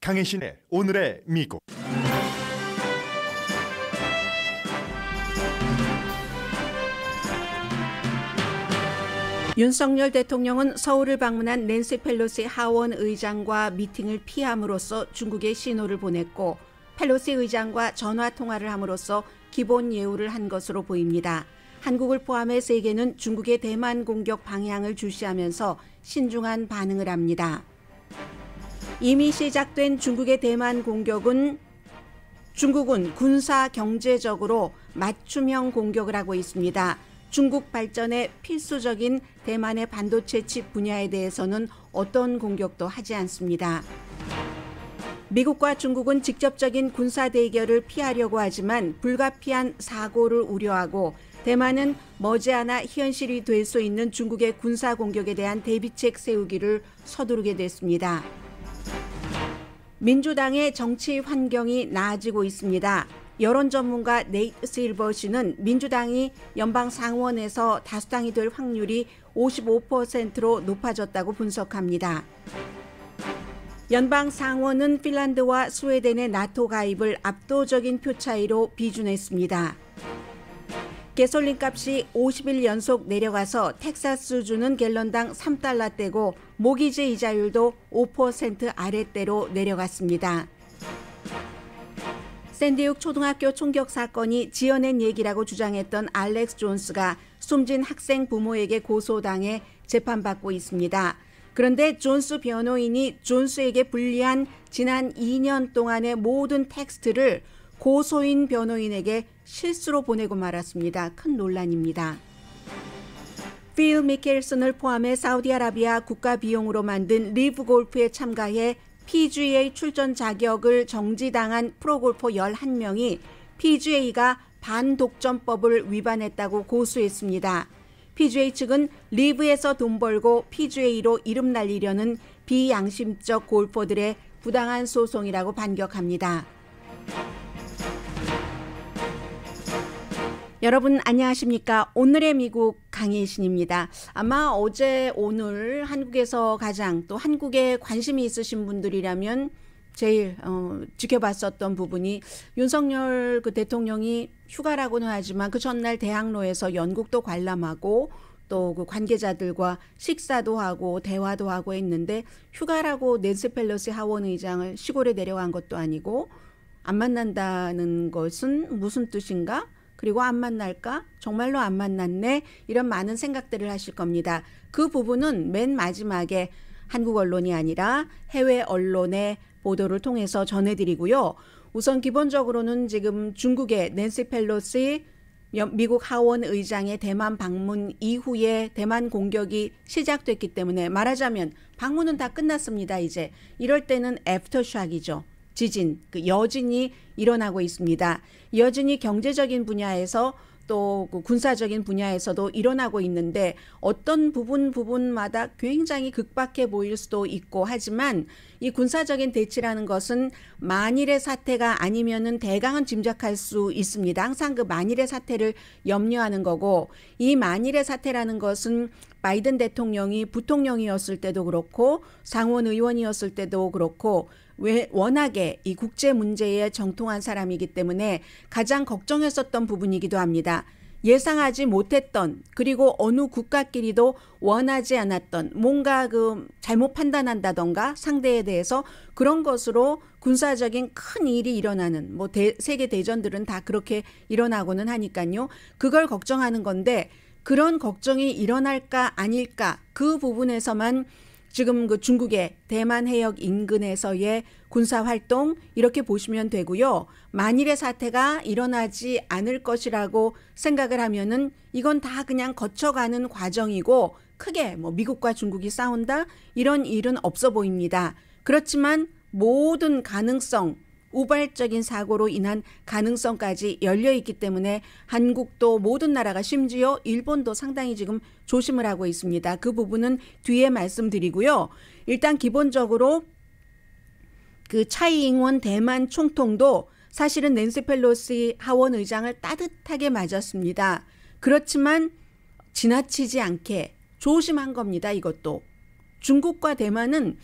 강혜신의 오늘의 미국. 윤석열 대통령은 서울을 방문한 낸시 펠로시 하원 의장과 미팅을 피함으로써 중국에 신호를 보냈고, 펠로시 의장과 전화 통화를 함으로써 기본 예우를 한 것으로 보입니다. 한국을 포함해 세계는 중국의 대만 공격 방향을 주시하면서 신중한 반응을 합니다. 이미 시작된 중국의 대만 공격은 중국은 군사 경제적으로 맞춤형 공격을 하고 있습니다. 중국 발전에 필수적인 대만의 반도체 칩 분야에 대해서는 어떤 공격도 하지 않습니다. 미국과 중국은 직접적인 군사 대결을 피하려고 하지만 불가피한 사고를 우려하고, 대만은 머지않아 현실이 될 수 있는 중국의 군사 공격에 대한 대비책 세우기를 서두르게 됐습니다. 민주당의 정치 환경이 나아지고 있습니다. 여론 전문가 네이트 실버 씨는 민주당이 연방 상원에서 다수당이 될 확률이 55%로 높아졌다고 분석합니다. 연방 상원은 핀란드와 스웨덴의 나토 가입을 압도적인 표 차이로 비준했습니다. 가솔린 값이 50일 연속 내려가서 텍사스주는 갤런당 3달러대고 모기지 이자율도 5% 아래대로 내려갔습니다. 샌디욱 초등학교 총격 사건이 지어낸 얘기라고 주장했던 알렉스 존스가 숨진 학생 부모에게 고소당해 재판받고 있습니다. 그런데 존스 변호인이 존스에게 불리한 지난 2년 동안의 모든 텍스트를 고소인 변호인에게 실수로 보내고 말았습니다. 큰 논란입니다. 필 미켈슨을 포함해 사우디아라비아 국가 비용으로 만든 리브 골프에 참가해 PGA 출전 자격을 정지당한 프로골퍼 11명이 PGA가 반독점법을 위반했다고 고소했습니다. PGA 측은 리브에서 돈 벌고 PGA로 이름 날리려는 비양심적 골퍼들의 부당한 소송이라고 반격합니다. 여러분 안녕하십니까? 오늘의 미국 강혜신입니다. 아마 어제 오늘 한국에서 가장 또 한국에 관심이 있으신 분들이라면 제일 지켜봤었던 부분이 윤석열 대통령이 휴가라고는 하지만 그 전날 대학로에서 연극도 관람하고 또 그 관계자들과 식사도 하고 대화도 하고 했는데, 휴가라고 낸시 펠로시 하원 의장을 시골에 내려간 것도 아니고 안 만난다는 것은 무슨 뜻인가? 그리고 안 만날까? 정말로 안 만났네? 이런 많은 생각들을 하실 겁니다. 그 부분은 맨 마지막에 한국 언론이 아니라 해외 언론의 보도를 통해서 전해드리고요. 우선 기본적으로는 지금 중국의 낸시 펠로시 미국 하원 의장의 대만 방문 이후에 대만 공격이 시작됐기 때문에 말하자면 방문은 다 끝났습니다. 이제 이럴 때는 애프터샥이죠. 지진, 그 여진이 일어나고 있습니다. 여진이 경제적인 분야에서 또 그 군사적인 분야에서도 일어나고 있는데, 어떤 부분마다 굉장히 극박해 보일 수도 있고 하지만 이 군사적인 대치라는 것은 만일의 사태가 아니면은 대강은 짐작할 수 있습니다. 항상 그 만일의 사태를 염려하는 거고, 이 만일의 사태라는 것은 바이든 대통령이 부통령이었을 때도 그렇고 상원 의원이었을 때도 그렇고 워낙에 이 국제 문제에 정통한 사람이기 때문에 가장 걱정했었던 부분이기도 합니다. 예상하지 못했던, 그리고 어느 국가끼리도 원하지 않았던 뭔가 그 잘못 판단한다던가 상대에 대해서 그런 것으로 군사적인 큰 일이 일어나는, 뭐 세계 대전들은 다 그렇게 일어나고는 하니까요. 그걸 걱정하는 건데, 그런 걱정이 일어날까 아닐까, 그 부분에서만 지금 그 중국의 대만 해역 인근에서의 군사 활동 이렇게 보시면 되고요. 만일의 사태가 일어나지 않을 것이라고 생각을 하면은 이건 다 그냥 거쳐가는 과정이고, 크게 뭐 미국과 중국이 싸운다 이런 일은 없어 보입니다. 그렇지만 모든 가능성, 우발적인 사고로 인한 가능성까지 열려있기 때문에 한국도 모든 나라가, 심지어 일본도 상당히 지금 조심을 하고 있습니다. 그 부분은 뒤에 말씀드리고요. 일단 기본적으로 그 차이잉원 대만 총통도 사실은 낸시 펠로시 하원 의장을 따뜻하게 맞았습니다. 그렇지만 지나치지 않게 조심한 겁니다. 이것도. 중국과 대만은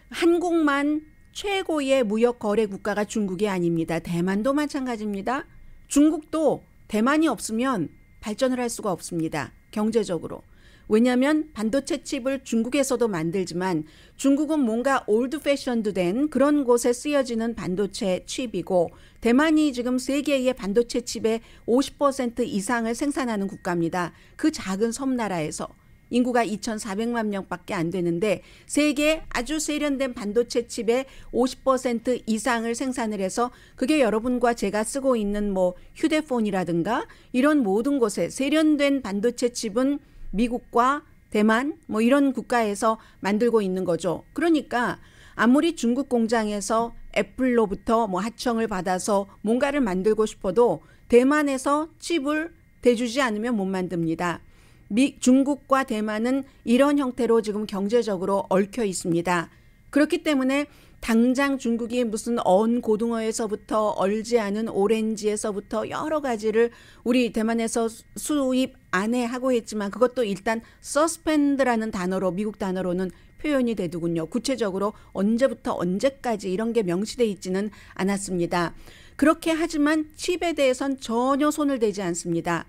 한국만 최고의 무역 거래 국가가 중국이 아닙니다. 대만도 마찬가지입니다. 중국도 대만이 없으면 발전을 할 수가 없습니다. 경제적으로. 왜냐하면 반도체 칩을 중국에서도 만들지만 중국은 뭔가 올드 패션드 된 그런 곳에 쓰여지는 반도체 칩이고 대만이 지금 세계의 반도체 칩의 50% 이상을 생산하는 국가입니다. 그 작은 섬나라에서 인구가 2,400만 명밖에 안 되는데 세계 아주 세련된 반도체 칩의 50% 이상을 생산을 해서 그게 여러분과 제가 쓰고 있는 뭐 휴대폰이라든가 이런 모든 곳에 세련된 반도체 칩은 미국과 대만 뭐 이런 국가에서 만들고 있는 거죠. 그러니까 아무리 중국 공장에서 애플로부터 뭐 하청을 받아서 뭔가를 만들고 싶어도 대만에서 칩을 대주지 않으면 못 만듭니다. 중국과 대만은 이런 형태로 지금 경제적으로 얽혀 있습니다. 그렇기 때문에 당장 중국이 무슨 언 고등어에서부터 얼지 않은 오렌지에서부터 여러 가지를 우리 대만에서 수입 안 해 하고 했지만 그것도 일단 서스펜드라는 단어로 미국 단어로는 표현이 되더군요. 구체적으로 언제부터 언제까지 이런 게 명시돼 있지는 않았습니다. 그렇게 하지만 칩에 대해선 전혀 손을 대지 않습니다.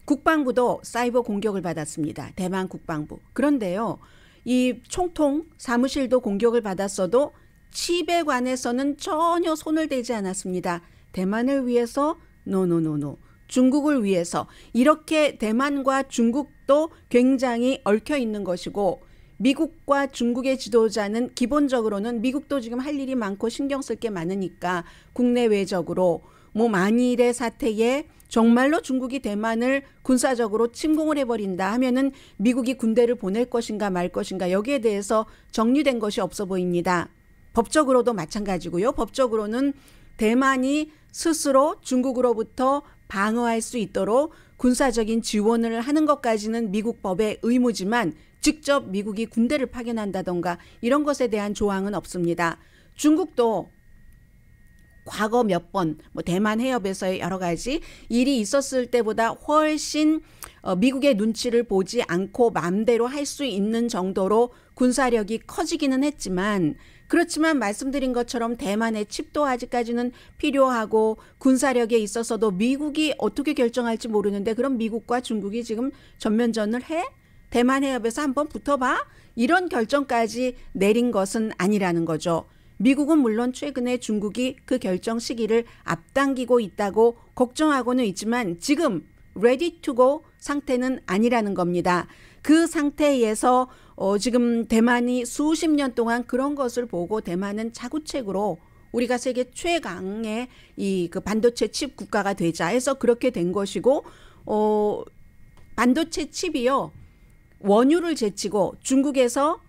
국방부도 사이버 공격을 받았습니다. 대만 국방부. 그런데요. 이 총통 사무실도 공격을 받았어도 칩에 관해서는 전혀 손을 대지 않았습니다. 대만을 위해서 노노노노. 중국을 위해서 이렇게 대만과 중국도 굉장히 얽혀 있는 것이고 미국과 중국의 지도자는 기본적으로는 미국도 지금 할 일이 많고 신경 쓸 게 많으니까 국내외적으로 뭐 만일의 사태에 정말로 중국이 대만을 군사적으로 침공을 해버린다 하면은 미국이 군대를 보낼 것인가 말 것인가 여기에 대해서 정리된 것이 없어 보입니다. 법적으로도 마찬가지고요. 법적으로는 대만이 스스로 중국으로부터 방어할 수 있도록 군사적인 지원을 하는 것까지는 미국 법의 의무지만 직접 미국이 군대를 파견한다던가 이런 것에 대한 조항은 없습니다. 중국도 과거 몇 번 뭐 대만 해협에서의 여러 가지 일이 있었을 때보다 훨씬 미국의 눈치를 보지 않고 마음대로 할 수 있는 정도로 군사력이 커지기는 했지만 그렇지만 말씀드린 것처럼 대만의 칩도 아직까지는 필요하고 군사력에 있어서도 미국이 어떻게 결정할지 모르는데 그럼 미국과 중국이 지금 전면전을 해? 대만 해협에서 한번 붙어봐? 이런 결정까지 내린 것은 아니라는 거죠. 미국은 물론 최근에 중국이 그 결정 시기를 앞당기고 있다고 걱정하고는 있지만 지금 ready to go 상태는 아니라는 겁니다. 그 상태에서 지금 대만이 수십 년 동안 그런 것을 보고 대만은 자구책으로 우리가 세계 최강의 그 반도체 칩 국가가 되자 해서 그렇게 된 것이고 반도체 칩이요. 원유를 제치고 중국에서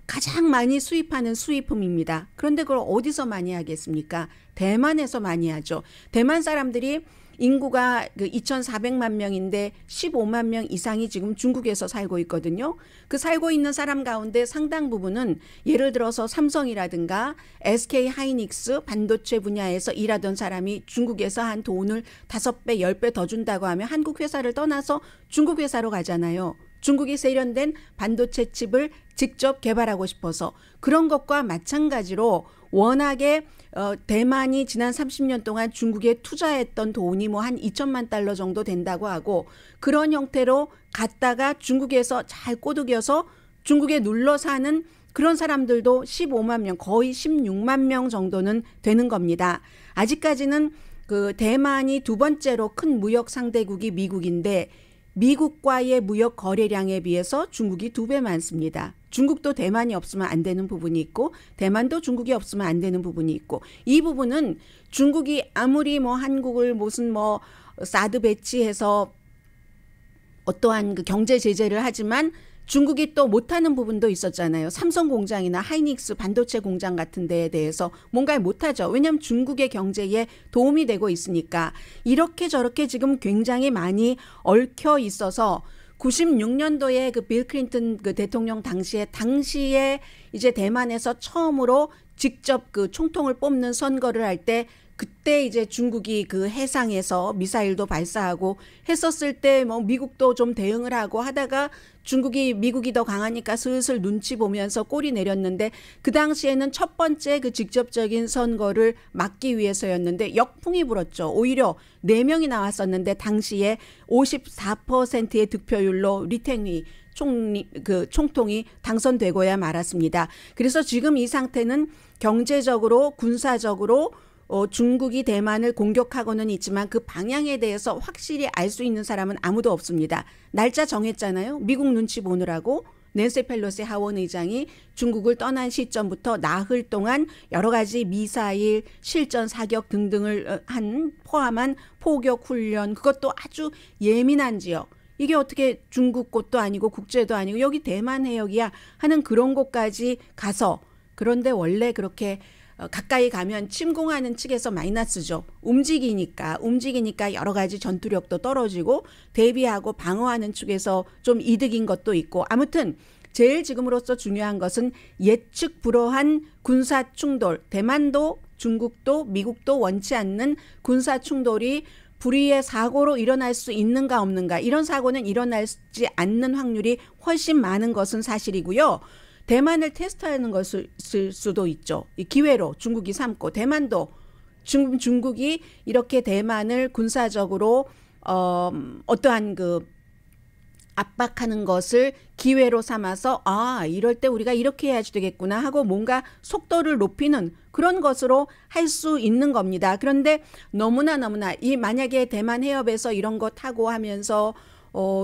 가장 많이 수입하는 수입품입니다. 그런데 그걸 어디서 많이 하겠습니까? 대만에서 많이 하죠. 대만 사람들이 인구가 2,400만 명인데 15만 명 이상이 지금 중국에서 살고 있거든요. 그 살고 있는 사람 가운데 상당 부분은 예를 들어서 삼성이라든가 SK 하이닉스 반도체 분야에서 일하던 사람이 중국에서 한 돈을 5배, 10배 더 준다고 하면 한국 회사를 떠나서 중국 회사로 가잖아요. 중국이 세련된 반도체 칩을 직접 개발하고 싶어서 그런 것과 마찬가지로 워낙에 대만이 지난 30년 동안 중국에 투자했던 돈이 뭐 한 2천만 달러 정도 된다고 하고 그런 형태로 갔다가 중국에서 잘 꼬드겨서 중국에 눌러 사는 그런 사람들도 15만 명, 거의 16만 명 정도는 되는 겁니다. 아직까지는 그 대만이 두 번째로 큰 무역 상대국이 미국인데 미국과의 무역 거래량에 비해서 중국이 2배 많습니다. 중국도 대만이 없으면 안 되는 부분이 있고 대만도 중국이 없으면 안 되는 부분이 있고 이 부분은 중국이 아무리 뭐 한국을 무슨 뭐 사드 배치해서 어떠한 그 경제 제재를 하지만 중국이 또 못하는 부분도 있었잖아요. 삼성 공장이나 하이닉스 반도체 공장 같은 데에 대해서 뭔가를 못하죠. 왜냐하면 중국의 경제에 도움이 되고 있으니까. 이렇게 저렇게 지금 굉장히 많이 얽혀 있어서 96년도에 그 빌 클린턴 그 대통령 당시에 이제 대만에서 처음으로 직접 그 총통을 뽑는 선거를 할 때 그때 이제 중국이 그 해상에서 미사일도 발사하고 했었을 때 뭐 미국도 좀 대응을 하고 하다가 미국이 더 강하니까 슬슬 눈치 보면서 꼬리 내렸는데 그 당시에는 첫 번째 그 직접적인 선거를 막기 위해서였는데 역풍이 불었죠. 오히려 4명이 나왔었는데 당시에 54%의 득표율로 리탱위 총통이 당선되고야 말았습니다. 그래서 지금 이 상태는 경제적으로 군사적으로 중국이 대만을 공격하고는 있지만 그 방향에 대해서 확실히 알 수 있는 사람은 아무도 없습니다. 날짜 정했잖아요. 미국 눈치 보느라고 낸시 펠로시 하원 의장이 중국을 떠난 시점부터 나흘 동안 여러 가지 미사일, 실전 사격 등등을 포함한 포격 훈련, 그것도 아주 예민한 지역. 이게 어떻게 중국 곳도 아니고 국제도 아니고 여기 대만 해역이야 하는 그런 곳까지 가서, 그런데 원래 그렇게 가까이 가면 침공하는 측에서 마이너스죠. 움직이니까 여러 가지 전투력도 떨어지고 대비하고 방어하는 측에서 좀 이득인 것도 있고, 아무튼 제일 지금으로서 중요한 것은 예측 불허한 군사 충돌, 대만도 중국도 미국도 원치 않는 군사 충돌이 불의의 사고로 일어날 수 있는가 없는가, 이런 사고는 일어나지 않는 확률이 훨씬 많은 것은 사실이고요. 대만을 테스트하는 것일 수도 있죠. 기회로 중국이 삼고, 대만도 중국이 이렇게 대만을 군사적으로 어떠한 그 압박하는 것을 기회로 삼아서 이럴 때 우리가 이렇게 해야지 되겠구나 하고 뭔가 속도를 높이는 그런 것으로 할 수 있는 겁니다. 그런데 너무나 이 만약에 대만 해협에서 이런 거 타고 하면서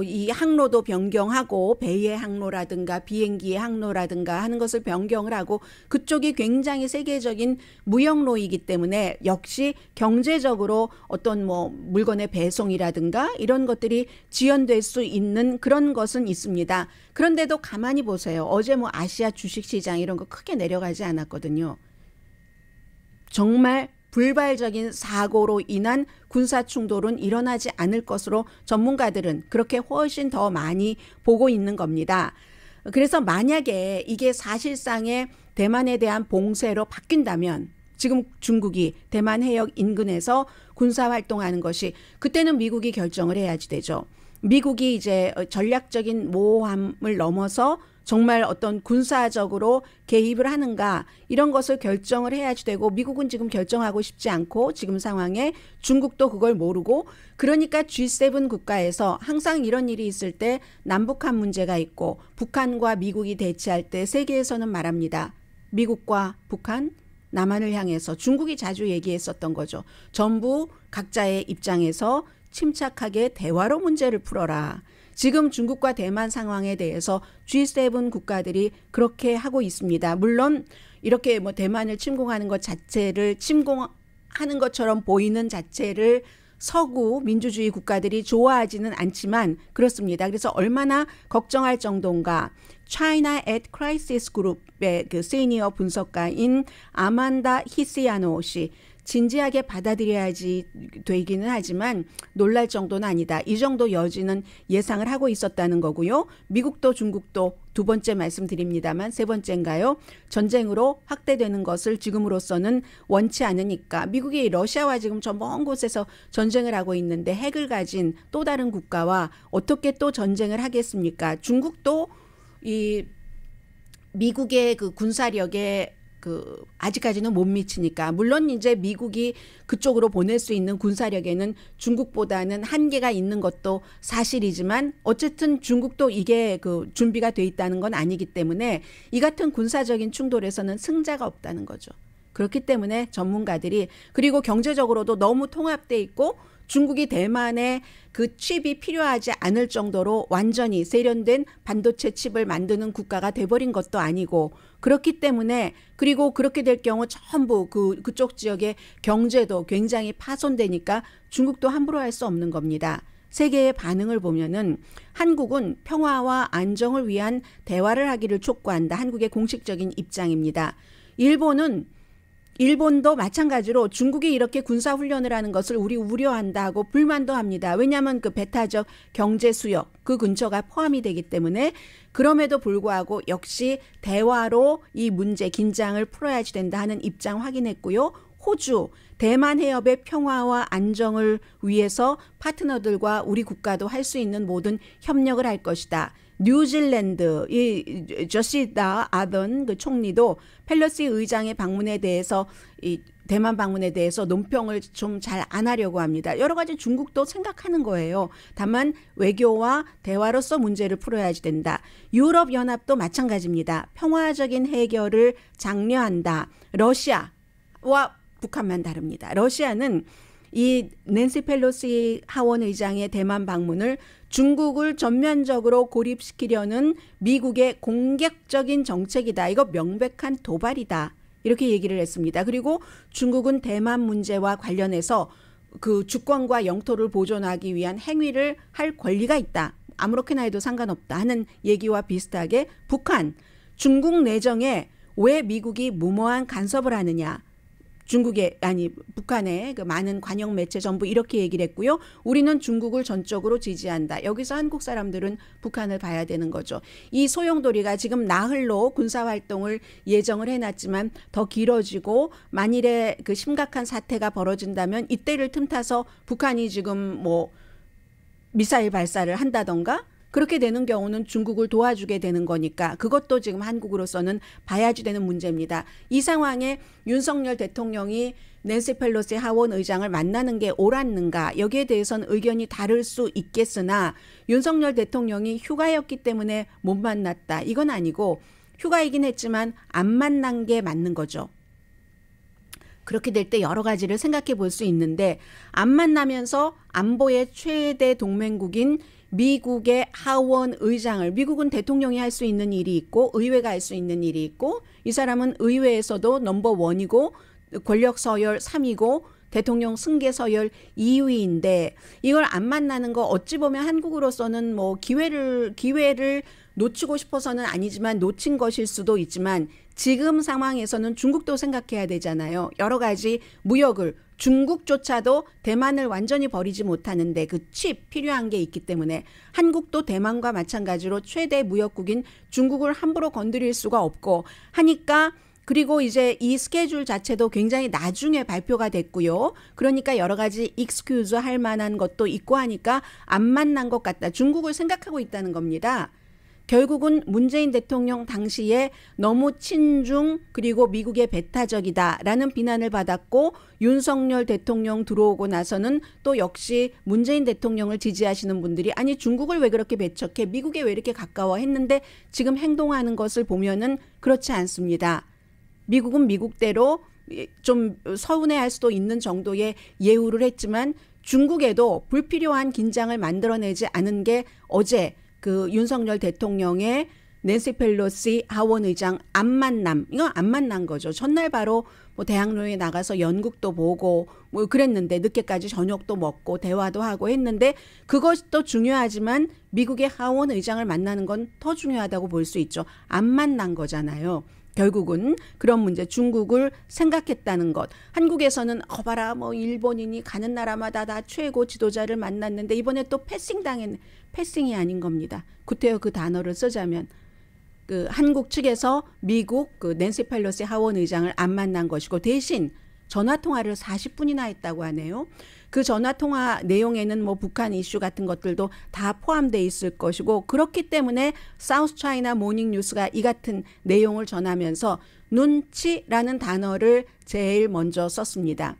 이 항로도 변경하고 배의 항로라든가 비행기의 항로라든가 하는 것을 변경을 하고, 그쪽이 굉장히 세계적인 무역로이기 때문에 역시 경제적으로 어떤 뭐 물건의 배송이라든가 이런 것들이 지연될 수 있는 그런 것은 있습니다. 그런데도 가만히 보세요. 어제 뭐 아시아 주식시장 이런 거 크게 내려가지 않았거든요. 정말 불발적인 사고로 인한 군사 충돌은 일어나지 않을 것으로 전문가들은 그렇게 훨씬 더 많이 보고 있는 겁니다. 그래서 만약에 이게 사실상의 대만에 대한 봉쇄로 바뀐다면, 지금 중국이 대만 해역 인근에서 군사 활동하는 것이, 그때는 미국이 결정을 해야지 되죠. 미국이 이제 전략적인 모호함을 넘어서 정말 어떤 군사적으로 개입을 하는가, 이런 것을 결정을 해야지 되고, 미국은 지금 결정하고 싶지 않고 지금 상황에 중국도 그걸 모르고, 그러니까 G7 국가에서 항상 이런 일이 있을 때 남북한 문제가 있고 북한과 미국이 대치할 때 세계에서는 말합니다. 미국과 북한, 남한을 향해서 중국이 자주 얘기했었던 거죠. 전부 각자의 입장에서 침착하게 대화로 문제를 풀어라. 지금 중국과 대만 상황에 대해서 G7 국가들이 그렇게 하고 있습니다. 물론 이렇게 뭐 대만을 침공하는 것 자체를, 침공하는 것처럼 보이는 자체를 서구 민주주의 국가들이 좋아하지는 않지만 그렇습니다. 그래서 얼마나 걱정할 정도인가. China at Crisis Group의 그 시니어 분석가인 아만다 히시아노 씨, 진지하게 받아들여야지 되기는 하지만 놀랄 정도는 아니다. 이 정도 여지는 예상을 하고 있었다는 거고요. 미국도 중국도 두 번째 말씀드립니다만 세 번째인가요? 전쟁으로 확대되는 것을 지금으로서는 원치 않으니까, 미국이 러시아와 지금 저 먼 곳에서 전쟁을 하고 있는데 핵을 가진 또 다른 국가와 어떻게 또 전쟁을 하겠습니까? 중국도 이 미국의 그 군사력에 아직까지는 못 미치니까, 물론 이제 미국이 그쪽으로 보낼 수 있는 군사력에는 중국보다는 한계가 있는 것도 사실이지만, 어쨌든 중국도 이게 그 준비가 돼 있다는 건 아니기 때문에 이 같은 군사적인 충돌에서는 승자가 없다는 거죠. 그렇기 때문에 전문가들이, 그리고 경제적으로도 너무 통합돼 있고 중국이 대만에 그 칩이 필요하지 않을 정도로 완전히 세련된 반도체 칩을 만드는 국가가 돼버린 것도 아니고, 그렇기 때문에, 그리고 그렇게 될 경우 전부 그쪽 지역의 경제도 굉장히 파손되니까 중국도 함부로 할 수 없는 겁니다. 세계의 반응을 보면은 한국은 평화와 안정을 위한 대화를 하기를 촉구한다. 한국의 공식적인 입장입니다. 일본은 일본도 마찬가지로 중국이 이렇게 군사훈련을 하는 것을 우리 우려한다고 불만도 합니다. 왜냐하면 그 배타적 경제 수역 그 근처가 포함이 되기 때문에 그럼에도 불구하고 역시 대화로 이 문제 긴장을 풀어야지 된다 하는 입장 확인했고요. 호주 대만 해협의 평화와 안정을 위해서 파트너들과 우리 국가도 할 수 있는 모든 협력을 할 것이다. 뉴질랜드 이 저시다 아던 그 총리도 펠로시 의장의 방문에 대해서 이 대만 방문에 대해서 논평을 좀 잘 안 하려고 합니다. 여러 가지 중국도 생각하는 거예요. 다만 외교와 대화로서 문제를 풀어야지 된다. 유럽 연합도 마찬가지입니다. 평화적인 해결을 장려한다. 러시아와 북한만 다릅니다. 러시아는 이 낸시 펠로시 하원 의장의 대만 방문을 중국을 전면적으로 고립시키려는 미국의 공격적인 정책이다. 이거 명백한 도발이다. 이렇게 얘기를 했습니다. 그리고 중국은 대만 문제와 관련해서 그 주권과 영토를 보존하기 위한 행위를 할 권리가 있다. 아무렇게나 해도 상관없다 하는 얘기와 비슷하게 북한, 중국 내정에 왜 미국이 무모한 간섭을 하느냐. 북한의 그 많은 관영 매체 전부 이렇게 얘기를 했고요. 우리는 중국을 전적으로 지지한다. 여기서 한국 사람들은 북한을 봐야 되는 거죠. 이 소용돌이가 지금 나흘로 군사활동을 예정을 해놨지만 더 길어지고 만일에 그 심각한 사태가 벌어진다면 이때를 틈타서 북한이 지금 뭐 미사일 발사를 한다던가 그렇게 되는 경우는 중국을 도와주게 되는 거니까 그것도 지금 한국으로서는 봐야지 되는 문제입니다. 이 상황에 윤석열 대통령이 낸시 펠로시 하원 의장을 만나는 게 옳았는가 여기에 대해서는 의견이 다를 수 있겠으나 윤석열 대통령이 휴가였기 때문에 못 만났다. 이건 아니고 휴가이긴 했지만 안 만난 게 맞는 거죠. 그렇게 될 때 여러 가지를 생각해 볼 수 있는데 안 만나면서 안보의 최대 동맹국인 미국의 하원 의장을 미국은 대통령이 할 수 있는 일이 있고 의회가 할 수 있는 일이 있고 이 사람은 의회에서도 넘버1이고 권력 서열 3이고 대통령 승계 서열 2위인데 이걸 안 만나는 거 어찌 보면 한국으로서는 뭐 기회를 놓치고 싶어서는 아니지만 놓친 것일 수도 있지만 지금 상황에서는 중국도 생각해야 되잖아요. 여러 가지 무역을 중국조차도 대만을 완전히 버리지 못하는데 그 칩 필요한 게 있기 때문에 한국도 대만과 마찬가지로 최대 무역국인 중국을 함부로 건드릴 수가 없고 하니까 그리고 이제 이 스케줄 자체도 굉장히 나중에 발표가 됐고요. 그러니까 여러 가지 익스큐즈 할 만한 것도 있고 하니까 안 만난 것 같다. 중국을 생각하고 있다는 겁니다. 결국은 문재인 대통령 당시에 너무 친중 그리고 미국의 배타적이다라는 비난을 받았고 윤석열 대통령 들어오고 나서는 또 역시 문재인 대통령을 지지하시는 분들이 아니 중국을 왜 그렇게 배척해 미국에 왜 이렇게 가까워 했는데 지금 행동하는 것을 보면은 그렇지 않습니다. 미국은 미국대로 좀 서운해할 수도 있는 정도의 예우를 했지만 중국에도 불필요한 긴장을 만들어내지 않은 게 어제 그 윤석열 대통령의 낸시 펠로시 하원 의장 안 만남 이거 안 만난 거죠. 전날 바로 뭐 대학로에 나가서 연극도 보고 뭐 그랬는데 늦게까지 저녁도 먹고 대화도 하고 했는데 그것도 중요하지만 미국의 하원 의장을 만나는 건 더 중요하다고 볼 수 있죠. 안 만난 거잖아요. 결국은 그런 문제 중국을 생각했다는 것. 한국에서는 봐라 뭐 일본인이 가는 나라마다 다 최고 지도자를 만났는데 이번에 또 패싱이 아닌 겁니다. 구태여 그 단어를 쓰자면 그 한국 측에서 미국 그 낸시 펠로시 하원 의장을 안 만난 것이고 대신 전화 통화를 40분이나 했다고 하네요. 그 전화 통화 내용에는 뭐 북한 이슈 같은 것들도 다 포함되어 있을 것이고 그렇기 때문에 사우스 차이나 모닝 뉴스가 이 같은 내용을 전하면서 눈치라는 단어를 제일 먼저 썼습니다.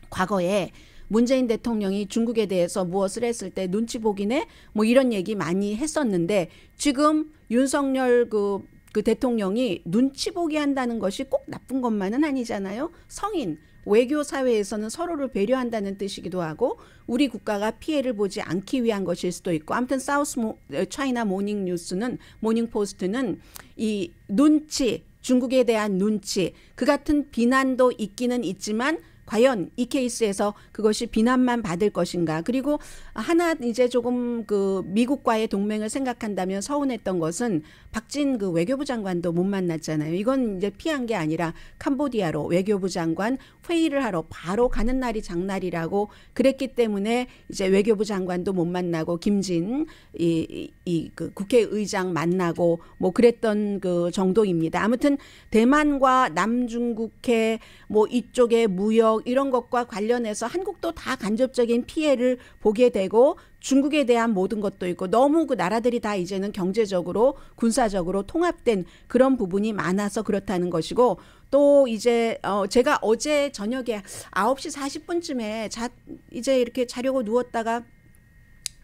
과거에 문재인 대통령이 중국에 대해서 무엇을 했을 때 눈치 보기네 뭐 이런 얘기 많이 했었는데 지금 윤석열 그 대통령이 눈치 보기 한다는 것이 꼭 나쁜 것만은 아니잖아요. 성인 외교 사회에서는 서로를 배려한다는 뜻이기도 하고 우리 국가가 피해를 보지 않기 위한 것일 수도 있고 아무튼 사우스 차이나 모닝 뉴스는 모닝 포스트는 이 눈치 중국에 대한 눈치 그 같은 비난도 있기는 있지만 과연 이 케이스에서 그것이 비난만 받을 것인가. 그리고 하나 이제 조금 그 미국과의 동맹을 생각한다면 서운했던 것은 박진 그 외교부 장관도 못 만났잖아요. 이건 이제 피한 게 아니라 캄보디아로 외교부 장관 회의를 하러 바로 가는 날이 장날이라고 그랬기 때문에 이제 외교부 장관도 못 만나고 김진 그 국회의장 만나고 뭐 그랬던 그 정도입니다. 아무튼 대만과 남중국해 뭐 이쪽의 무역 이런 것과 관련해서 한국도 다 간접적인 피해를 보게 되고 중국에 대한 모든 것도 있고 너무 그 나라들이 다 이제는 경제적으로 군사적으로 통합된 그런 부분이 많아서 그렇다는 것이고 또 이제 제가 어제 저녁에 9시 40분쯤에 이제 이렇게 자려고 누웠다가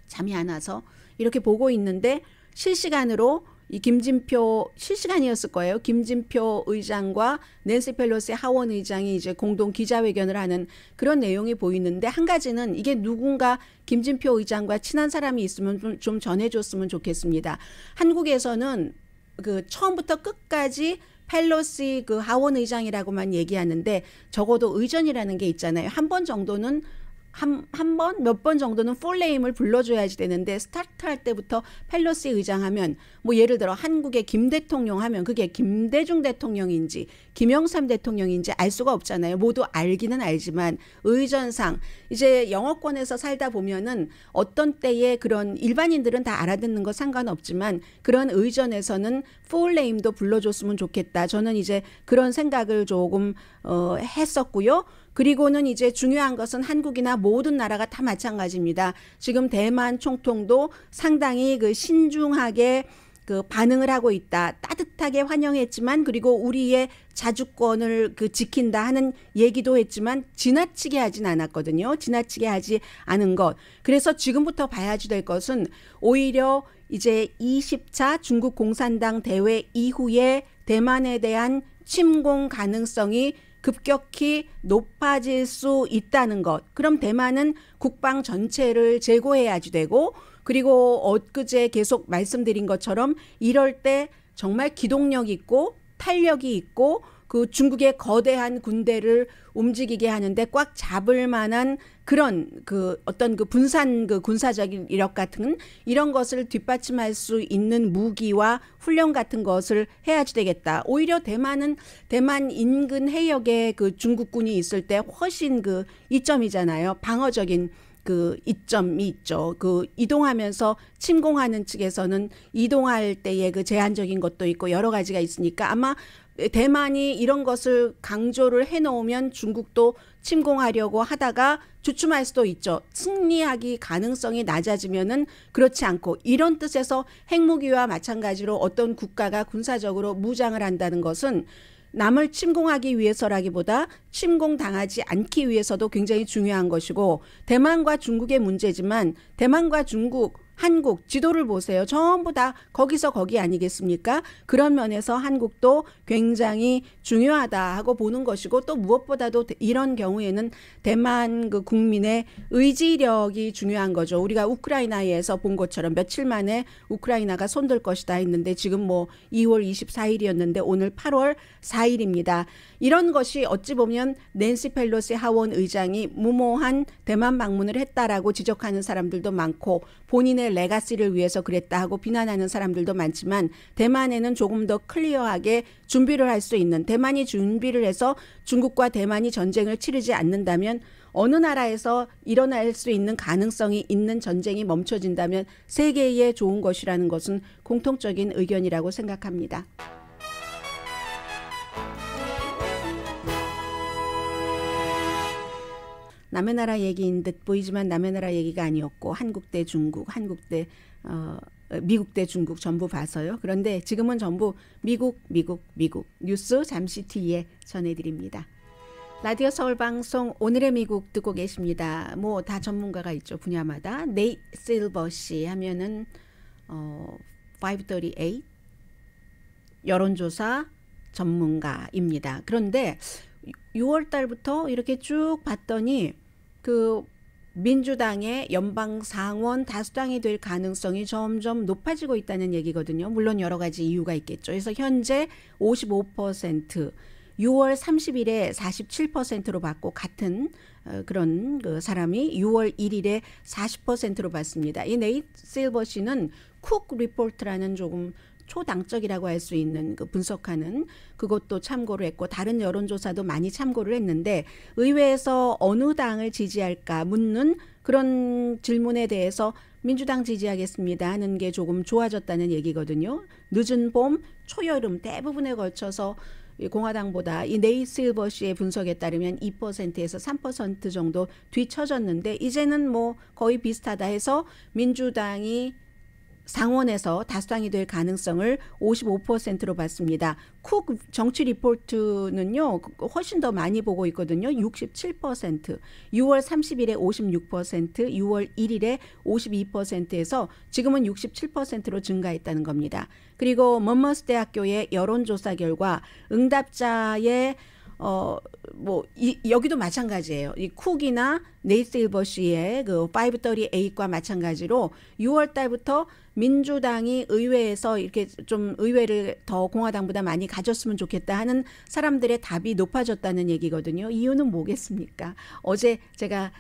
잠이 안 와서 이렇게 보고 있는데 실시간으로 이 김진표 실시간이었을 거예요. 김진표 의장과 낸시 펠로시 하원 의장이 이제 공동 기자회견을 하는 그런 내용이 보이는데 한 가지는 이게 누군가 김진표 의장과 친한 사람이 있으면 좀 전해줬으면 좋겠습니다. 한국에서는 그 처음부터 끝까지 펠로시 그 하원 의장이라고만 얘기하는데 적어도 의전이라는 게 있잖아요. 한 번 정도는 한 번, 몇 번 정도는 풀네임을 불러줘야지 되는데 스타트할 때부터 펠로시 의장 하면 뭐 예를 들어 한국의 김 대통령 하면 그게 김대중 대통령인지 김영삼 대통령인지 알 수가 없잖아요. 모두 알기는 알지만 의전상 이제 영어권에서 살다 보면은 어떤 때에 그런 일반인들은 다 알아듣는 거 상관없지만 그런 의전에서는 풀네임도 불러줬으면 좋겠다. 저는 이제 그런 생각을 조금 했었고요. 그리고는 이제 중요한 것은 한국이나 모든 나라가 다 마찬가지입니다. 지금 대만 총통도 상당히 그 신중하게 그 반응을 하고 있다. 따뜻하게 환영했지만 그리고 우리의 자주권을 그 지킨다 하는 얘기도 했지만 지나치게 하진 않았거든요. 지나치게 하지 않은 것. 그래서 지금부터 봐야지 될 것은 오히려 이제 20차 중국 공산당 대회 이후에 대만에 대한 침공 가능성이 급격히 높아질 수 있다는 것. 그럼 대만은 국방 전체를 제고해야지 되고 그리고 엊그제 계속 말씀드린 것처럼 이럴 때 정말 기동력 있고 탄력이 있고 그 중국의 거대한 군대를 움직이게 하는데 꽉 잡을 만한 그런 그 어떤 그 분산 그 군사적인 이력 같은 이런 것을 뒷받침할 수 있는 무기와 훈련 같은 것을 해야지 되겠다. 오히려 대만은 대만 인근 해역에 그 중국군이 있을 때 훨씬 그 이점이잖아요. 방어적인 그 이점이 있죠. 그 이동하면서 침공하는 측에서는 이동할 때의 그 제한적인 것도 있고 여러 가지가 있으니까 아마 대만이 이런 것을 강조를 해놓으면 중국도 침공하려고 하다가 주춤할 수도 있죠. 승리하기 가능성이 낮아지면은 그렇지 않고 이런 뜻에서 핵무기와 마찬가지로 어떤 국가가 군사적으로 무장을 한다는 것은 남을 침공하기 위해서라기보다 침공당하지 않기 위해서도 굉장히 중요한 것이고 대만과 중국의 문제지만 대만과 중국 한국 지도를 보세요. 전부 다 거기서 거기 아니겠습니까? 그런 면에서 한국도 굉장히 중요하다 하고 보는 것이고 또 무엇보다도 이런 경우에는 대만 그 국민의 의지력이 중요한 거죠. 우리가 우크라이나에서 본 것처럼 며칠 만에 우크라이나가 손들 것이다 했는데 지금 뭐 2월 24일이었는데 오늘 8월 4일입니다. 이런 것이 어찌 보면 낸시 펠로시 하원 의장이 무모한 대만 방문을 했다라고 지적하는 사람들도 많고 본인의 레가시를 위해서 그랬다 하고 비난하는 사람들도 많지만 대만에는 조금 더 클리어하게 준비를 할 수 있는 대만이 준비를 해서 중국과 대만이 전쟁을 치르지 않는다면 어느 나라에서 일어날 수 있는 가능성이 있는 전쟁이 멈춰진다면 세계에 좋은 것이라는 것은 공통적인 의견이라고 생각합니다. 남의 나라 얘기인 듯 보이지만 남의 나라 얘기가 아니었고 한국 대 중국, 미국 대 중국 전부 봐서요. 그런데 지금은 전부 미국 뉴스 잠시 뒤에 전해드립니다. 라디오 서울방송 오늘의 미국 듣고 계십니다. 뭐 다 전문가가 있죠. 분야마다. 네이트 실버 씨 하면은 538 여론조사 전문가입니다. 그런데 6월 달부터 이렇게 쭉 봤더니 그 민주당의 연방 상원 다수당이 될 가능성이 점점 높아지고 있다는 얘기거든요. 물론 여러 가지 이유가 있겠죠. 그래서 현재 55%, 6월 30일에 47%로 받고 같은 그런 그 사람이 6월 1일에 40%로 받습니다. 이 네이트 실버시는 쿡 리포트라는 조금 초당적이라고 할 수 있는 그 분석하는 그것도 참고를 했고 다른 여론조사도 많이 참고를 했는데 의회에서 어느 당을 지지할까 묻는 그런 질문에 대해서 민주당 지지하겠습니다 하는 게 조금 좋아졌다는 얘기거든요. 늦은 봄, 초여름 대부분에 걸쳐서 공화당보다 이 네이 실버시의 분석에 따르면 2%에서 3% 정도 뒤처졌는데 이제는 뭐 거의 비슷하다 해서 민주당이 상원에서 다수당이 될 가능성을 55%로 봤습니다. 쿡 정치 리포트는요 훨씬 더 많이 보고 있거든요. 67%, 6월 30일에 56%, 6월 1일에 52%에서 지금은 67%로 증가했다는 겁니다. 그리고 먼머스 대학교의 여론조사 결과 응답자의 여기도 마찬가지예요. 이 쿡이나 네이트 실버시의 그 538과 마찬가지로 6월 달부터 민주당이 의회에서 이렇게 좀 의회를 더 공화당보다 많이 가졌으면 좋겠다 하는 사람들의 답이 높아졌다는 얘기거든요. 이유는 뭐겠습니까? 어제 제가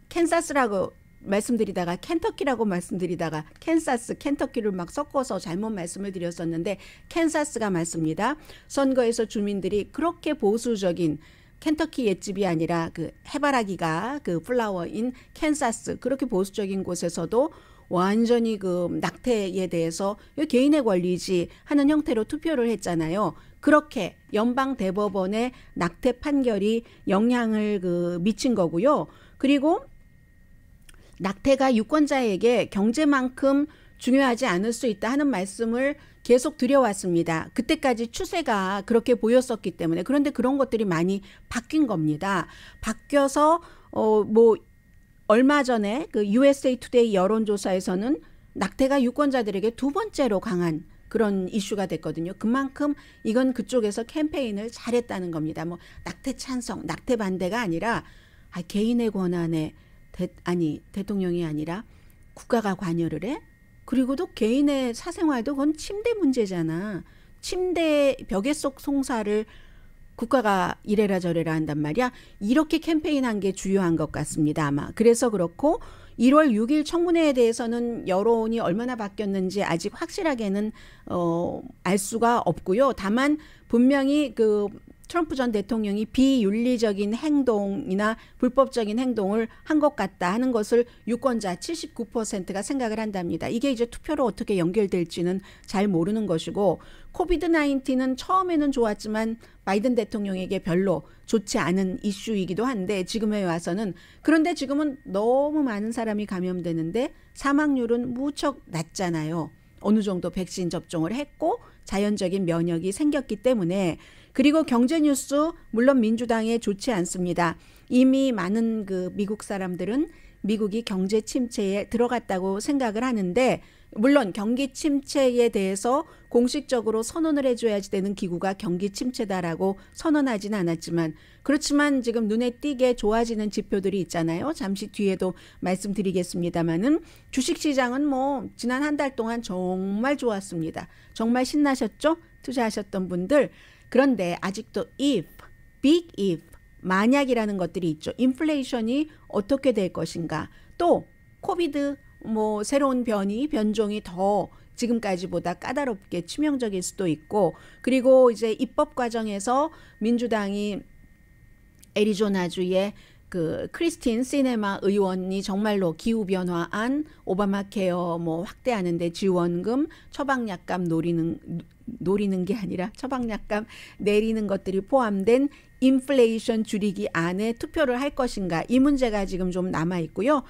캔사스라고 말씀드리다가 켄터키라고 말씀드리다가 캔사스, 켄터키를 막 섞어서 잘못 말씀을 드렸었는데 캔사스가 맞습니다. 선거에서 주민들이 그렇게 보수적인 켄터키 옛집이 아니라 그 해바라기가 그 플라워인 캔사스 그렇게 보수적인 곳에서도 완전히 그 낙태에 대해서 개인의 권리지 하는 형태로 투표를 했잖아요. 그렇게 연방 대법원의 낙태 판결이 영향을 미친 거고요. 그리고 낙태가 유권자에게 경제만큼 중요하지 않을 수 있다 하는 말씀을 계속 드려왔습니다. 그때까지 추세가 그렇게 보였었기 때문에. 그런데 그런 것들이 많이 바뀐 겁니다. 바뀌어서 얼마 전에 그 USA Today 여론조사에서는 낙태가 유권자들에게 두 번째로 강한 그런 이슈가 됐거든요. 그만큼 이건 그쪽에서 캠페인을 잘했다는 겁니다. 낙태 찬성, 낙태 반대가 아니라 개인의 권한에 대통령이 아니라 국가가 관여를 해? 그리고도 개인의 사생활도 그건 침대 문제잖아. 침대 벽에 속 송사를 국가가 이래라 저래라 한단 말이야. 이렇게 캠페인한 게 주요한 것 같습니다. 아마. 그래서 그렇고 1월 6일 청문회에 대해서는 여론이 얼마나 바뀌었는지 아직 확실하게는 알 수가 없고요. 다만 분명히 그 트럼프 전 대통령이 비윤리적인 행동이나 불법적인 행동을 한 것 같다 하는 것을 유권자 79%가 생각을 한답니다. 이게 이제 투표로 어떻게 연결될지는 잘 모르는 것이고 코비드 19은 처음에는 좋았지만 바이든 대통령에게 별로 좋지 않은 이슈이기도 한데 지금에 와서는 그런데 지금은 너무 많은 사람이 감염되는데 사망률은 무척 낮잖아요. 어느 정도 백신 접종을 했고 자연적인 면역이 생겼기 때문에 그리고 경제 뉴스 물론 민주당에 좋지 않습니다. 이미 많은 그 미국 사람들은 미국이 경제 침체에 들어갔다고 생각을 하는데 물론 경기 침체에 대해서 공식적으로 선언을 해줘야지 되는 기구가 경기 침체다라고 선언하지는 않았지만 그렇지만 지금 눈에 띄게 좋아지는 지표들이 있잖아요. 잠시 뒤에도 말씀드리겠습니다마는 주식시장은 지난 한 달 동안 정말 좋았습니다. 정말 신나셨죠? 투자하셨던 분들. 그런데 아직도 if, big if, 만약이라는 것들이 있죠. 인플레이션이 어떻게 될 것인가. 또 코비드 새로운 변종이 더 지금까지보다 까다롭게 치명적일 수도 있고 그리고 이제 입법 과정에서 민주당이 애리조나주의 그 크리스틴 시네마 의원이 정말로 기후변화안, 오바마 케어 확대하는 데 지원금, 처방약값 노리는 게 아니라 처방약값 내리는 것들이 포함된 인플레이션 줄이기 안에 투표를 할 것인가 이 문제가 지금 좀 남아 있고요.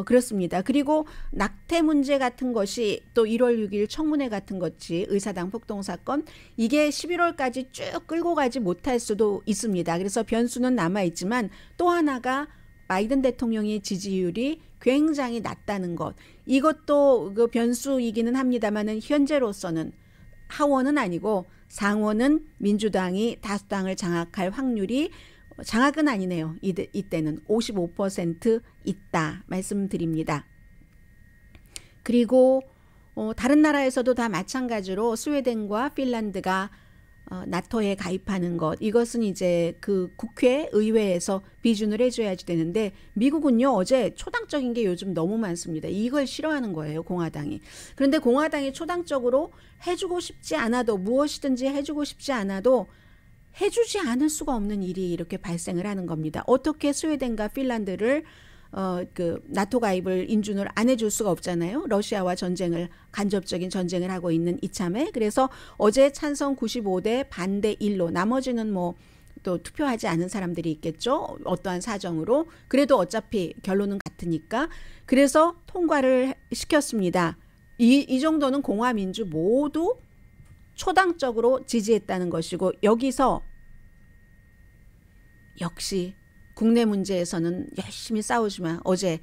그렇습니다. 그리고 낙태 문제 같은 것이 또 1월 6일 청문회 같은 것이 의사당 폭동 사건 이게 11월까지 쭉 끌고 가지 못할 수도 있습니다. 그래서 변수는 남아 있지만 또 하나가 바이든 대통령의 지지율이 굉장히 낮다는 것 이것도 그 변수이기는 합니다만은 현재로서는 하원은 아니고 상원은 민주당이 다수당을 장악할 확률이 장악은 아니네요. 이때는 55% 있다 말씀드립니다. 그리고 다른 나라에서도 다 마찬가지로 스웨덴과 핀란드가 나토에 가입하는 것, 이것은 이제 그 국회 의회에서 비준을 해줘야지 되는데, 미국은요 어제 초당적인 게 요즘 너무 많습니다. 이걸 싫어하는 거예요, 공화당이. 그런데 공화당이 초당적으로 해주고 싶지 않아도, 무엇이든지 해주고 싶지 않아도 해주지 않을 수가 없는 일이 이렇게 발생을 하는 겁니다. 어떻게 스웨덴과 핀란드를 그 나토 가입을 인준을 안 해줄 수가 없잖아요. 러시아와 간접적인 전쟁을 하고 있는 이참에. 그래서 어제 찬성 95대 반대 1로, 나머지는 뭐 또 투표하지 않은 사람들이 있겠죠. 어떠한 사정으로. 그래도 어차피 결론은 같으니까. 그래서 통과를 시켰습니다. 이 정도는 공화 민주 모두 초당적으로 지지했다는 것이고, 여기서 역시 국내 문제에서는 열심히 싸우지만, 어제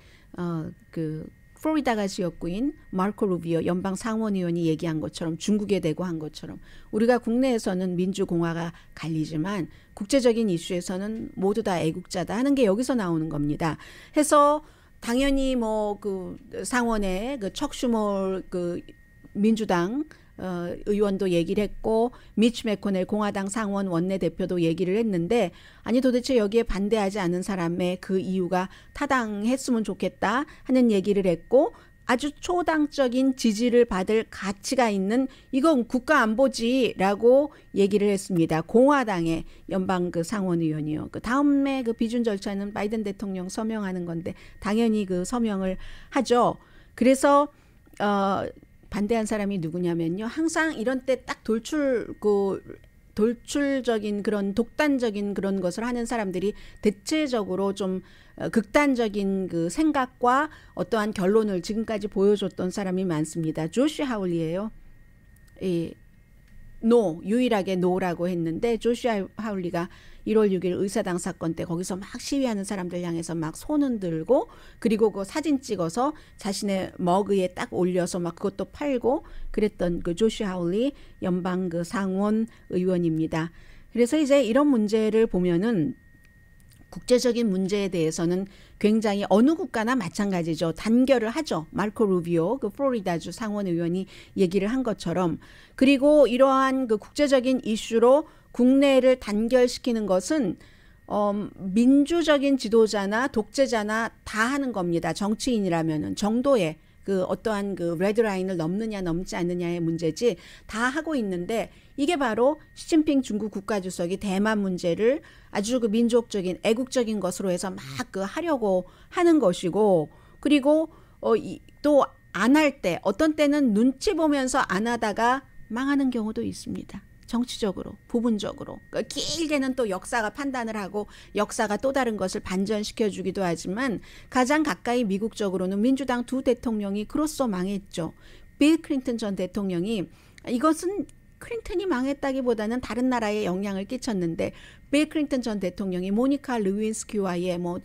그 플로리다가 지역구인 마르코 루비오 연방 상원의원이 얘기한 것처럼, 중국에 대고한 것처럼, 우리가 국내에서는 민주공화가 갈리지만 국제적인 이슈에서는 모두 다 애국자다 하는 게 여기서 나오는 겁니다. 해서 당연히 뭐 그 상원에 그 척 슈머 그 민주당 의원도 얘기를 했고, 미치 매코넬 공화당 상원 원내대표도 얘기를 했는데, 아니 도대체 여기에 반대하지 않은 사람의 그 이유가 타당했으면 좋겠다 하는 얘기를 했고, 아주 초당적인 지지를 받을 가치가 있는, 이건 국가안보지라고 얘기를 했습니다. 공화당의 연방 그 상원 의원이요. 그 다음에 그 비준 절차는 바이든 대통령 서명하는 건데 당연히 그 서명을 하죠. 그래서 반대한 사람이 누구냐면요, 항상 이런 때 딱 돌출적인 그런 독단적인 그런 것을 하는 사람들이 대체적으로 좀 극단적인 그 생각과 어떠한 결론을 지금까지 보여줬던 사람이 많습니다. 조시 하울리예요. 유일하게 노라고 했는데, 조시 하울리가 1월 6일 의사당 사건 때 거기서 막 시위하는 사람들 향해서 막 손 흔들고, 그리고 그 사진 찍어서 자신의 머그에 딱 올려서 막 그것도 팔고 그랬던 그 조시 하울리 연방 그 상원 의원입니다. 그래서 이제 이런 문제를 보면은 국제적인 문제에 대해서는 굉장히 어느 국가나 마찬가지죠. 단결을 하죠. 마르코 루비오 그 플로리다주 상원 의원이 얘기를 한 것처럼. 그리고 이러한 그 국제적인 이슈로 국내를 단결시키는 것은 민주적인 지도자나 독재자나 다 하는 겁니다. 정치인이라면은 정도의 그 어떠한 그 레드라인을 넘느냐 넘지 않느냐의 문제지, 다 하고 있는데, 이게 바로 시진핑 중국 국가주석이 대만 문제를 아주 그 민족적인 애국적인 것으로 해서 막 그 하려고 하는 것이고, 그리고 또 안 할 때, 어떤 때는 눈치 보면서 안 하다가 망하는 경우도 있습니다. 정치적으로, 부분적으로. 그러니까 길게는 또 역사가 판단을 하고 역사가 또 다른 것을 반전시켜주기도 하지만, 가장 가까이 미국적으로는 민주당 두 대통령이 그로써 망했죠. 빌 클린턴 전 대통령이, 이것은 클린턴이 망했다기보다는 다른 나라에 영향을 끼쳤는데, 빌 클린턴 전 대통령이 모니카 르윈스키와의 뭐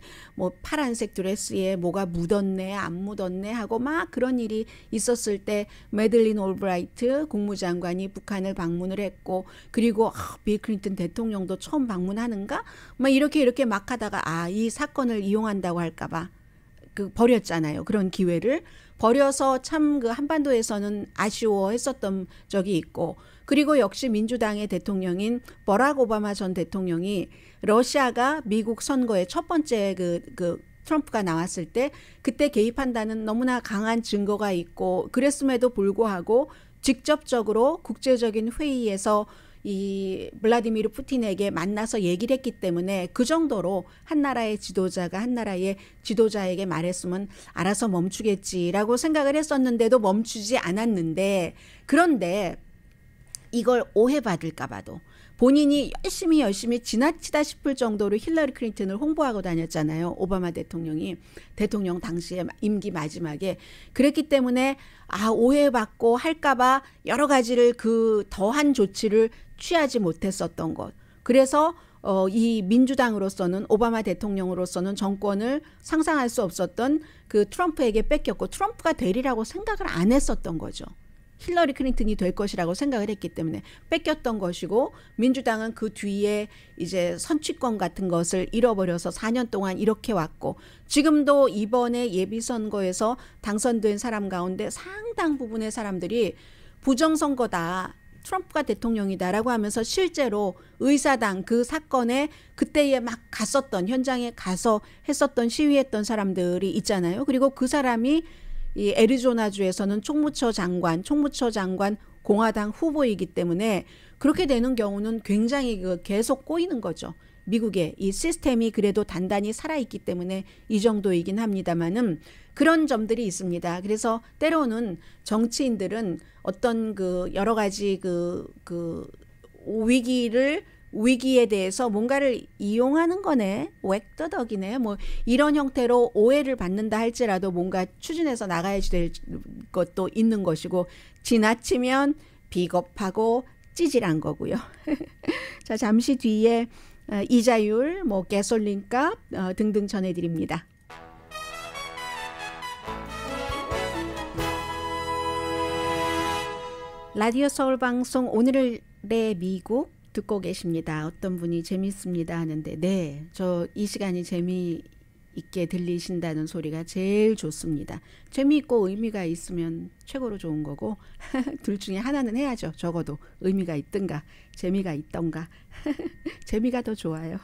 파란색 드레스에 뭐가 묻었네 안 묻었네 하고 막 그런 일이 있었을 때, 매들린 올브라이트 국무장관이 북한을 방문을 했고, 그리고 빌 클린턴 대통령도 처음 방문하는가 막 이렇게 막 하다가 이 사건을 이용한다고 할까봐 버렸잖아요. 그런 기회를 버려서 참 그 한반도에서는 아쉬워했었던 적이 있고, 그리고 역시 민주당의 대통령인 버락 오바마 전 대통령이 러시아가 미국 선거에 첫 번째 그 트럼프가 나왔을 때 그때 개입한다는 너무나 강한 증거가 있고, 그랬음에도 불구하고 직접적으로 국제적인 회의에서 이 블라디미르 푸틴에게 만나서 얘기를 했기 때문에, 그 정도로 한 나라의 지도자가 한 나라의 지도자에게 말했으면 알아서 멈추겠지라고 생각을 했었는데도 멈추지 않았는데, 그런데 이걸 오해받을까 봐도 본인이 열심히 지나치다 싶을 정도로 힐러리 클린턴을 홍보하고 다녔잖아요. 오바마 대통령이 대통령 당시에 임기 마지막에. 그랬기 때문에 오해받고 할까 봐 여러 가지를 그 더한 조치를 취하지 못했었던 것. 그래서 이 민주당으로서는, 오바마 대통령으로서는 정권을 상상할 수 없었던 그 트럼프에게 뺏겼고, 트럼프가 되리라고 생각을 안 했었던 거죠. 힐러리 클린턴이 될 것이라고 생각을 했기 때문에 뺏겼던 것이고, 민주당은 그 뒤에 이제 선취권 같은 것을 잃어버려서 4년 동안 이렇게 왔고, 지금도 이번에 예비선거에서 당선된 사람 가운데 상당 부분의 사람들이 부정선거다, 트럼프가 대통령이다라고 하면서 실제로 의사당 그 사건에 그때에 막 갔었던 현장에 가서 했었던 시위했던 사람들이 있잖아요. 그리고 그 사람이 이 애리조나주에서는 총무처 장관 공화당 후보이기 때문에 그렇게 되는 경우는 굉장히 계속 꼬이는 거죠. 미국의 이 시스템이 그래도 단단히 살아있기 때문에 이 정도이긴 합니다만은 그런 점들이 있습니다. 그래서 때로는 정치인들은 어떤 그 여러 가지 그 위기에 대해서 뭔가를 이용하는 거네, 웩더덕이네, 뭐 이런 형태로 오해를 받는다 할지라도 뭔가 추진해서 나가야지 될 것도 있는 것이고 지나치면 비겁하고 찌질한 거고요. 자, 잠시 뒤에 이자율, 뭐 가솔린값 등등 전해드립니다. 라디오 서울 방송 오늘의 미국 듣고 계십니다. 어떤 분이 재밌습니다 하는데 네, 저 이 시간이 재미있게 들리신다는 소리가 제일 좋습니다. 재미있고 의미가 있으면 최고로 좋은 거고 둘 중에 하나는 해야죠. 적어도 의미가 있든가 재미가 있던가 재미가 더 좋아요.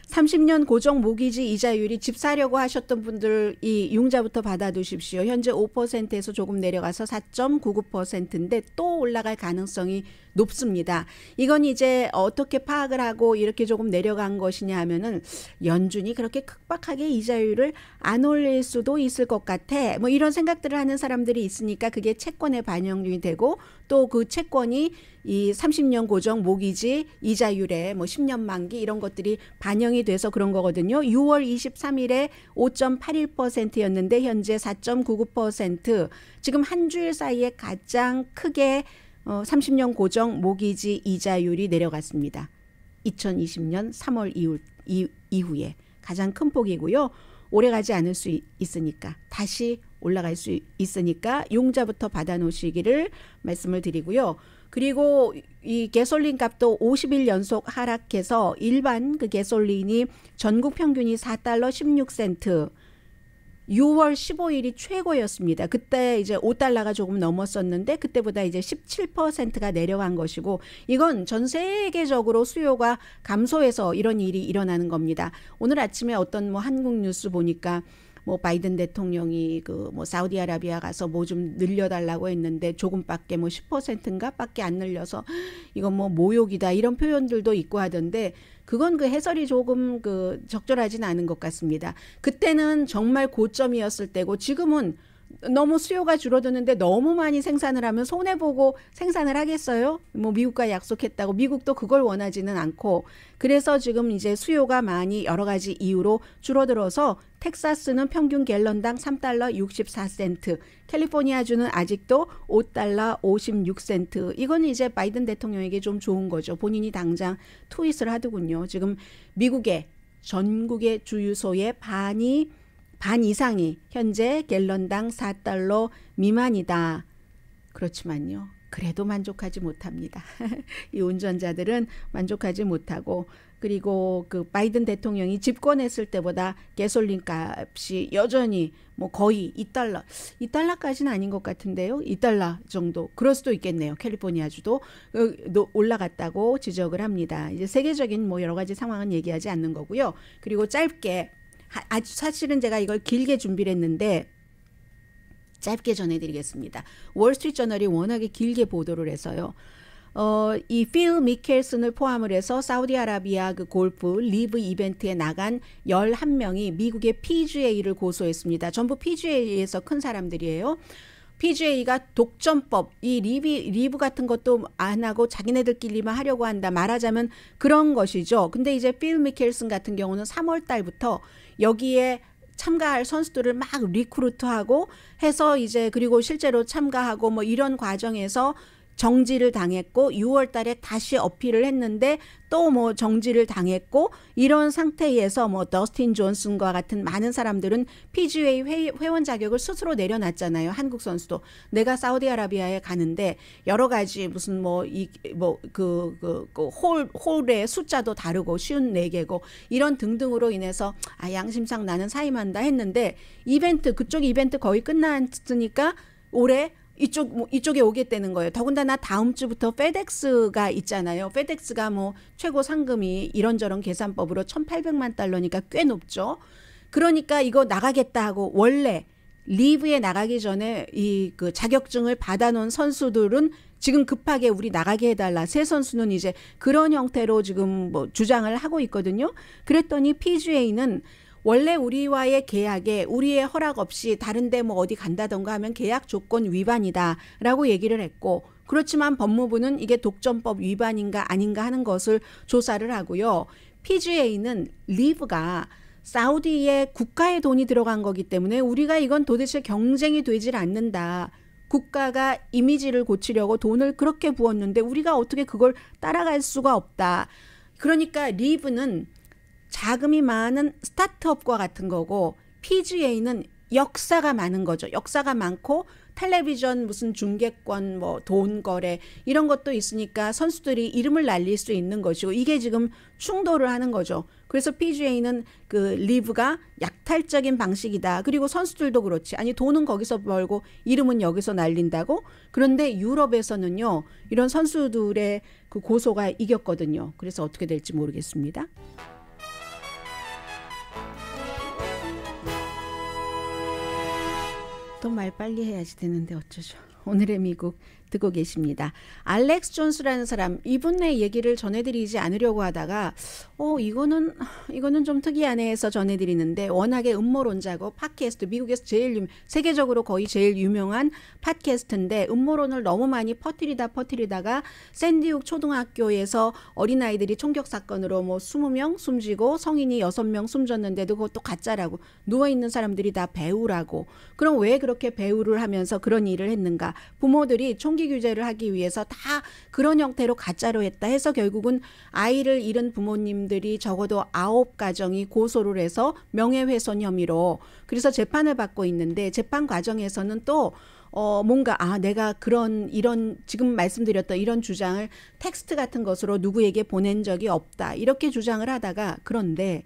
30년 고정 모기지 이자율이 집 사려고 하셨던 분들 이 융자부터 받아두십시오. 현재 5%에서 조금 내려가서 4.99%인데 또 올라갈 가능성이 높습니다. 이건 이제 어떻게 파악을 하고 이렇게 조금 내려간 것이냐 하면은 연준이 그렇게 급박하게 이자율을 안 올릴 수도 있을 것 같아. 뭐 이런 생각들을 하는 사람들이 있으니까 그게 채권에 반영이 되고 또 그 채권이 이 30년 고정 모기지 이자율에 뭐 10년 만기 이런 것들이 반영이 돼서 그런 거거든요. 6월 23일에 5.81%였는데 현재 4.99%. 지금 한 주일 사이에 가장 크게 30년 고정 모기지 이자율이 내려갔습니다. 2020년 3월 이후에 가장 큰 폭이고요. 오래가지 않을 수 있으니까 다시 올라갈 수 있으니까 융자부터 받아놓으시기를 말씀을 드리고요. 그리고 이 가솔린 값도 50일 연속 하락해서 일반 그 가솔린이 전국 평균이 4달러 16센트 6월 15일이 최고였습니다. 그때 이제 5달러가 조금 넘었었는데 그때보다 이제 17%가 내려간 것이고 이건 전 세계적으로 수요가 감소해서 이런 일이 일어나는 겁니다. 오늘 아침에 어떤 뭐 한국 뉴스 보니까 뭐 바이든 대통령이 그 뭐 사우디아라비아 가서 뭐 좀 늘려달라고 했는데 조금밖에 뭐 10%인가 밖에 안 늘려서 이건 뭐 모욕이다 이런 표현들도 있고 하던데 그건 그 해설이 조금 그 적절하진 않은 것 같습니다. 그때는 정말 고점이었을 때고 지금은 너무 수요가 줄어드는데 너무 많이 생산을 하면 손해보고 생산을 하겠어요? 뭐 미국과 약속했다고 미국도 그걸 원하지는 않고 그래서 지금 이제 수요가 많이 여러 가지 이유로 줄어들어서 텍사스는 평균 갤런당 3달러 64센트, 캘리포니아주는 아직도 5달러 56센트. 이건 이제 바이든 대통령에게 좀 좋은 거죠. 본인이 당장 트윗을 하더군요. 지금 미국의 전국의 주유소의 반 이상이 현재 갤런당 4달러 미만이다. 그렇지만요. 그래도 만족하지 못합니다. 이 운전자들은 만족하지 못하고 그리고 그 바이든 대통령이 집권했을 때보다 가솔린 값이 여전히 뭐 거의 2달러까지는 아닌 것 같은데요. 2달러 정도. 그럴 수도 있겠네요. 캘리포니아주도 올라갔다고 지적을 합니다. 이제 세계적인 뭐 여러 가지 상황은 얘기하지 않는 거고요. 그리고 짧게 아주 사실은 제가 이걸 길게 준비를 했는데 짧게 전해드리겠습니다. 월스트리트저널이 워낙에 길게 보도를 해서요. 이 필 미켈슨을 포함을 해서 사우디아라비아 그 골프 리브 이벤트에 나간 11명이 미국의 PGA를 고소했습니다. 전부 PGA에서 큰 사람들이에요. PGA가 독점법, 이 리브 같은 것도 안 하고 자기네들끼리만 하려고 한다. 말하자면 그런 것이죠. 근데 이제 필 미켈슨 같은 경우는 3월 달부터 여기에 참가할 선수들을 막 리크루트하고 해서 이제 그리고 실제로 참가하고 뭐 이런 과정에서 정지를 당했고 6월 달에 다시 어필을 했는데 또 뭐 정지를 당했고 이런 상태에서 뭐 더스틴 존슨과 같은 많은 사람들은 PGA 회원 자격을 스스로 내려놨잖아요. 한국 선수도 내가 사우디아라비아에 가는데 여러 가지 무슨 홀의 숫자도 다르고 54개고 이런 등등으로 인해서 양심상 나는 사임한다 했는데 그쪽 이벤트 거의 끝났으니까 올해 이쪽에 오겠다는 거예요. 더군다나 다음 주부터 페덱스가 있잖아요. 페덱스가 뭐 최고 상금이 이런저런 계산법으로 1,800만 달러니까 꽤 높죠. 그러니까 이거 나가겠다 하고 원래 리브에 나가기 전에 그 자격증을 받아놓은 선수들은 지금 급하게 우리 나가게 해달라. 새 선수는 이제 그런 형태로 지금 뭐 주장을 하고 있거든요. 그랬더니 PGA는 원래 우리와의 계약에 우리의 허락 없이 다른데 뭐 어디 간다던가 하면 계약 조건 위반이다라고 얘기를 했고, 그렇지만 법무부는 이게 독점법 위반인가 아닌가 하는 것을 조사를 하고요. PGA는 리브가 사우디의 국가의 돈이 들어간 거기 때문에 우리가 이건 도대체 경쟁이 되질 않는다. 국가가 이미지를 고치려고 돈을 그렇게 부었는데 우리가 어떻게 그걸 따라갈 수가 없다. 그러니까 리브는 자금이 많은 스타트업과 같은 거고 PGA는 역사가 많은 거죠. 역사가 많고 텔레비전 무슨 중계권 뭐 돈 거래 이런 것도 있으니까 선수들이 이름을 날릴 수 있는 것이고 이게 지금 충돌을 하는 거죠. 그래서 PGA는 그 리브가 약탈적인 방식이다. 그리고 선수들도 그렇지. 아니 돈은 거기서 벌고 이름은 여기서 날린다고? 그런데 유럽에서는요. 이런 선수들의 그 고소가 이겼거든요. 그래서 어떻게 될지 모르겠습니다. 또 말 빨리 해야지 되는데 어쩌죠. 오늘의 미국 듣고 계십니다. 알렉스 존스라는 사람, 이분의 얘기를 전해드리지 않으려고 하다가 이거는 좀 특이하네 해서 전해드리는데, 워낙에 음모론자고 팟캐스트, 미국에서 세계적으로 거의 제일 유명한 팟캐스트인데 음모론을 너무 많이 퍼뜨리다가 샌디훅 초등학교에서 어린아이들이 총격 사건으로 뭐 20명 숨지고 성인이 6명 숨졌는데도 그것도 가짜라고, 누워있는 사람들이 다 배우라고. 그럼 왜 그렇게 배우를 하면서 그런 일을 했는가? 부모들이 총기 규제를 하기 위해서 다 그런 형태로 가짜로 했다 해서 결국은 아이를 잃은 부모님들이 적어도 9가정이 고소를 해서 명예훼손 혐의로, 그래서 재판을 받고 있는데, 재판 과정에서는 또 뭔가 내가 이런 지금 말씀드렸던 이런 주장을 텍스트 같은 것으로 누구에게 보낸 적이 없다 이렇게 주장을 하다가, 그런데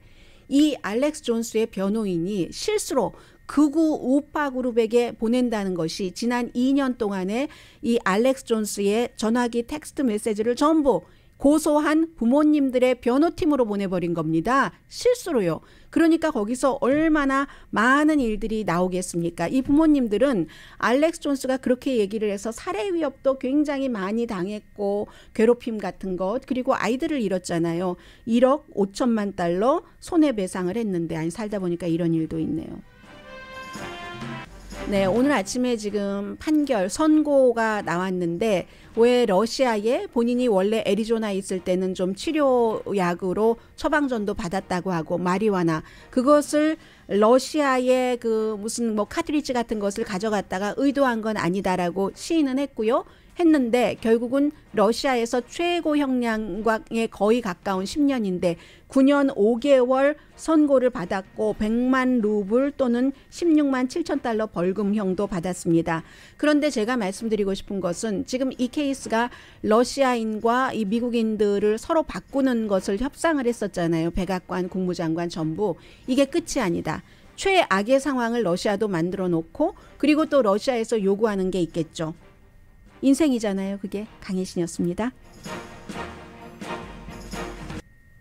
이 알렉스 존스의 변호인이 실수로 극우 우파 그룹에게 보낸다는 것이 지난 2년 동안에 이 알렉스 존스의 전화기 텍스트 메시지를 전부 고소한 부모님들의 변호팀으로 보내버린 겁니다. 실수로요. 그러니까 거기서 얼마나 많은 일들이 나오겠습니까? 이 부모님들은 알렉스 존스가 그렇게 얘기를 해서 살해 위협도 굉장히 많이 당했고 괴롭힘 같은 것, 그리고 아이들을 잃었잖아요. 1억 5천만 달러 손해배상을 했는데, 아니 살다 보니까 이런 일도 있네요. 네, 오늘 아침에 지금 선고가 나왔는데, 왜 러시아에 본인이 원래 애리조나에 있을 때는 좀 치료약으로 처방전도 받았다고 하고, 마리화나 그것을 러시아의 그 무슨 뭐 카트리지 같은 것을 가져갔다가 의도한 건 아니다라고 시인은 했는데 결국은 러시아에서 최고 형량에 거의 가까운 10년인데 9년 5개월 선고를 받았고 100만 루블 또는 16만 7천 달러 벌금형도 받았습니다. 그런데 제가 말씀드리고 싶은 것은 지금 이 케이스가 러시아인과 이 미국인들을 서로 바꾸는 것을 협상을 했었잖아요. 백악관, 국무장관 전부. 이게 끝이 아니다. 최악의 상황을 러시아도 만들어 놓고, 그리고 또 러시아에서 요구하는 게 있겠죠. 인생이잖아요. 그게. 강혜신이었습니다.